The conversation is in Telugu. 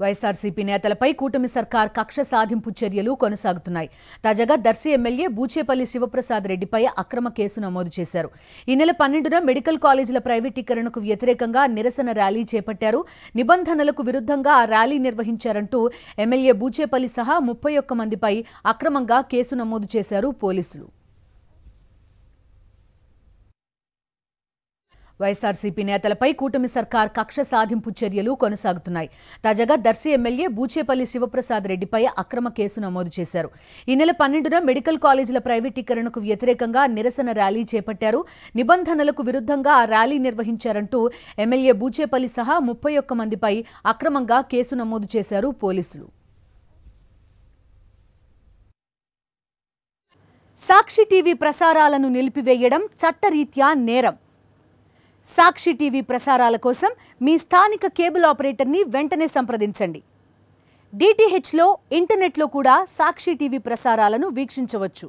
వైఎస్ఆర్సీపీ నేతలపై కూటమి సర్కార్ కక్ష సాధింపు చర్యలు కొనసాగుతున్నాయి. తాజాగా దర్శి ఎమ్మెల్యే బూచేపల్లి శివప్రసాద్ రెడ్డిపై అక్రమ కేసు నమోదు చేశారు. ఈ నెల 12న మెడికల్ కాలేజీల ప్రైవేటీకరణకు వ్యతిరేకంగా నిరసన ర్యాలీ చేపట్టారు. నిబంధనలకు విరుద్ధంగా ఆ ర్యాలీ నిర్వహించారంటూ ఎమ్మెల్యే బూచేపల్లి సహా 31 మందిపై అక్రమంగా కేసు నమోదు చేశారు పోలీసులు. వైఎస్ఆర్సీపీ నేతలపై కూటమి సర్కార్ కక్ష సాధింపు చర్యలు కొనసాగుతున్నాయి. తాజాగా దర్శి ఎమ్మెల్యే బూచేపల్లి శివప్రసాద్ రెడ్డిపై అక్రమ కేసు నమోదు చేశారు. ఈ నెల 12న మెడికల్ కాలేజీల ప్రైవేటీకరణకు వ్యతిరేకంగా నిరసన ర్యాలీ చేపట్టారు. నిబంధనలకు విరుద్ధంగా ఆ ర్యాలీ నిర్వహించారంటూ ఎమ్మెల్యే బూచేపల్లి సహా 31 మందిపై అక్రమంగా కేసు నమోదు చేశారు పోలీసులు. సాక్షి టీవీ ప్రసారాలను నిలిపివేయడం చట్టరీత్యా నేరం. సాక్షి టీవీ ప్రసారాల కోసం మీ స్థానిక కేబుల్ ఆపరేటర్ని వెంటనే సంప్రదించండి. DTHలో ఇంటర్నెట్లో కూడా సాక్షి టీవీ ప్రసారాలను వీక్షించవచ్చు.